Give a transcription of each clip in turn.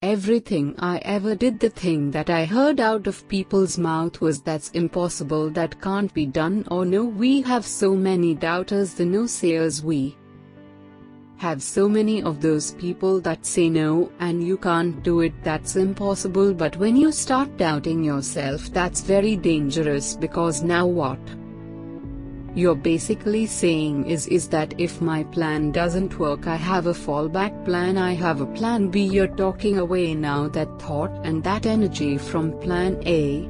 Everything I ever did, the thing that I heard out of people's mouth was that's impossible, that can't be done, or no, we have so many doubters, the no-sayers. We have so many of those people that say no, and you can't do it, that's impossible. But when you start doubting yourself, that's very dangerous, because now what you're basically saying is that if my plan doesn't work, I have a fallback plan, I have a plan B. You're talking away now that thought and that energy from plan A.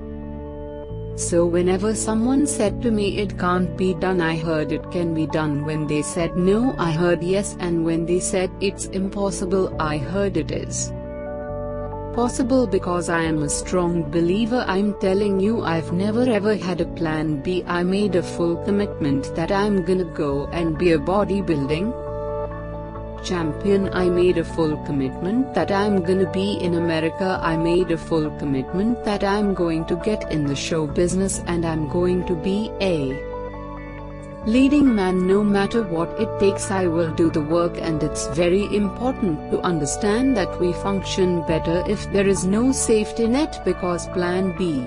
So whenever someone said to me it can't be done, I heard it can be done. When they said no, I heard yes, and when they said it's impossible, I heard it is possible, because I am a strong believer. I'm telling you, I've never ever had a plan B. I made a full commitment that I'm gonna go and be a bodybuilding champion. I made a full commitment that I'm gonna be in America. I made a full commitment that I'm going to get in the show business, and I'm going to be a leading man. No matter what it takes, I will do the work. And it's very important to understand that we function better if there is no safety net, because plan B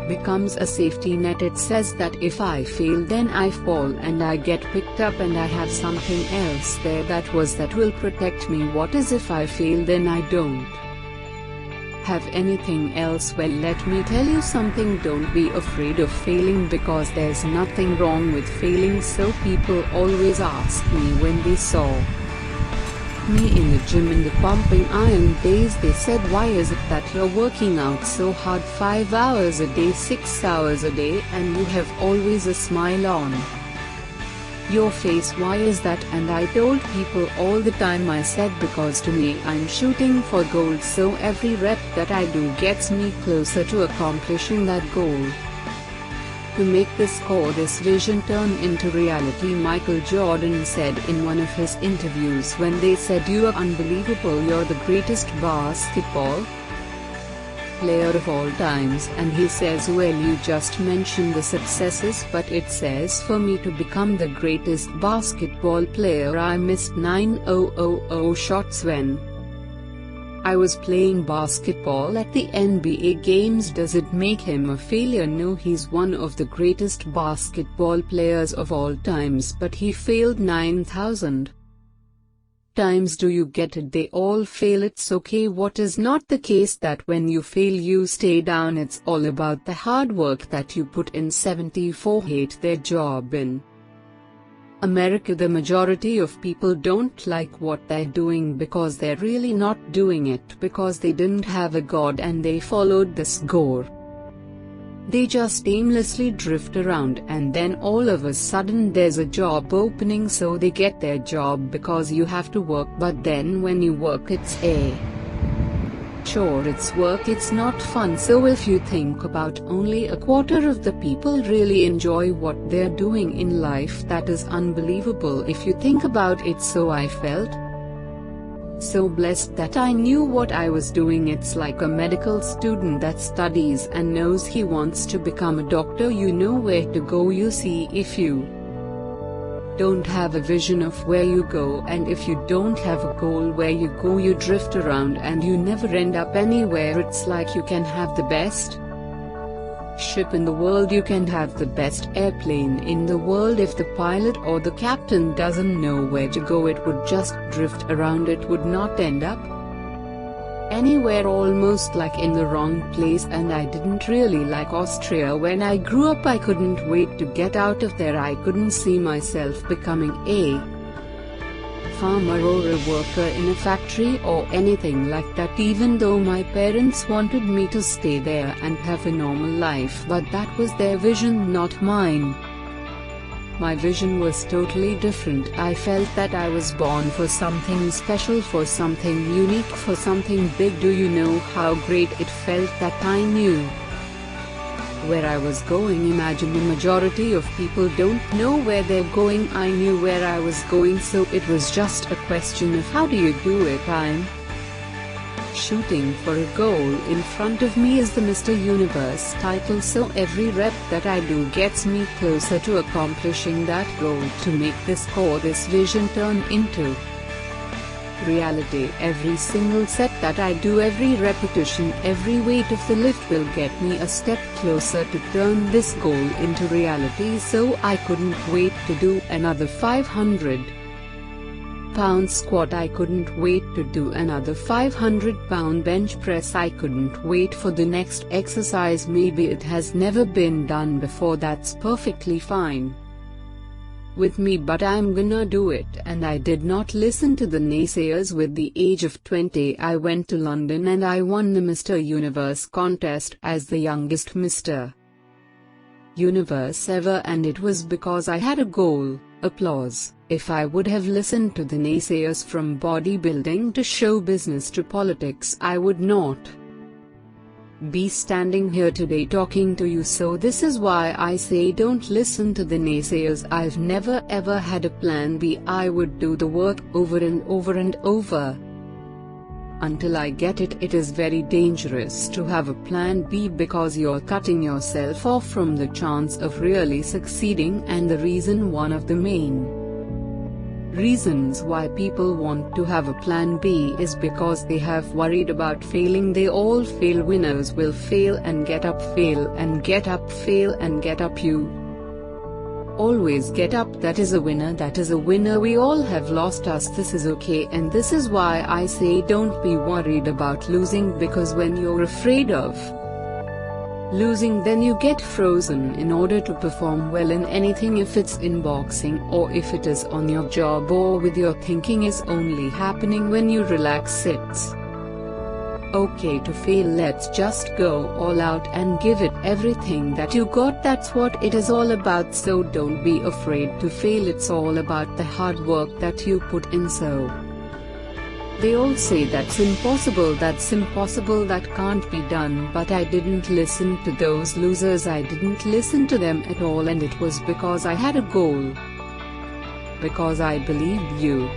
becomes a safety net. It says that if I fail, then I fall and I get picked up, and I have something else there that will protect me. What is if I fail, then I don't have anything else? Well, let me tell you something, don't be afraid of failing, because there's nothing wrong with failing. So people always ask me when they saw me in the gym in the pumping iron days, they said, why is it that you're working out so hard 5 hours a day, 6 hours a day, and you have always a smile on your face? Why is that? And I told people all the time, I said, because to me I'm shooting for gold, so every rep that I do gets me closer to accomplishing that goal. To make this core, this vision turn into reality. Michael Jordan said in one of his interviews, when they said you are unbelievable, you're the greatest basketball player of all times, and he says, well, you just mentioned the successes, but it says for me to become the greatest basketball player, I missed 9,000 shots when I was playing basketball at the NBA games. Does it make him a failure? No, he's one of the greatest basketball players of all times, but he failed 9,000 times. Do you get it? They all fail. It's okay. What is not the case that when you fail you stay down? It's all about the hard work that you put in. 74 hate their job in America. The majority of people don't like what they're doing because they're really not doing it because they didn't have a god and they followed this gore. They just aimlessly drift around, and then all of a sudden there's a job opening, so they get their job because you have to work. But then when you work, it's a chore, it's work, it's not fun. So if you think about, only a quarter of the people really enjoy what they're doing in life. That is unbelievable if you think about it. So I felt so blessed that I knew what I was doing. It's like a medical student that studies and knows he wants to become a doctor. You know where to go. You see, if you don't have a vision of where you go, and if you don't have a goal where you go, you drift around and you never end up anywhere. It's like you can have the best ship in the world, you can have the best airplane in the world. If the pilot or the captain doesn't know where to go, it would just drift around. It would not end up anywhere, almost like in the wrong place. And I didn't really like Austria when I grew up. I couldn't wait to get out of there. I couldn't see myself becoming a farmer or a worker in a factory or anything like that, even though my parents wanted me to stay there and have a normal life. But that was their vision, not mine. My vision was totally different. I felt that I was born for something special, for something unique, for something big. Do you know how great it felt that I knew where I was going? Imagine the majority of people don't know where they're going. I knew where I was going, so it was just a question of how do you do it. I'm shooting for a goal. In front of me is the Mr. Universe title, so every rep that I do gets me closer to accomplishing that goal. To make this core, this vision turn into Reality. Every single set that I do, every repetition, every weight of the lift will get me a step closer to turn this goal into reality. So I couldn't wait to do another 500-pound squat. I couldn't wait to do another 500-pound bench press. I couldn't wait for the next exercise. Maybe it has never been done before. That's perfectly fine with me, but I'm gonna do it. And I did not listen to the naysayers. With the age of 20, I went to London and I won the Mr. Universe contest as the youngest Mr. Universe ever, and it was because I had a goal. Applause. If I would have listened to the naysayers from bodybuilding to show business to politics, I would not be standing here today talking to you. So this is why I say don't listen to the naysayers. I've never ever had a plan B. I would do the work over and over and over until I get it. It is very dangerous to have a plan B because you're cutting yourself off from the chance of really succeeding. And the reason, one of the main reasons why people want to have a plan B is because they have worried about failing. They all fail. Winners will fail and get up, fail and get up, fail and get up. You always get up. That is a winner. That is a winner. We all have lost us. This is okay, and this is why I say don't be worried about losing, because when you're afraid of losing, then you get frozen in order to perform well in anything. If it's in boxing, or if it is on your job, or with your thinking, is only happening when you relax. It's okay to fail. Let's just go all out and give it everything that you got. That's what it is all about. So don't be afraid to fail. It's all about the hard work that you put in. So they all say that's impossible, that can't be done. But I didn't listen to those losers. I didn't listen to them at all, and it was because I had a goal, because I believed you.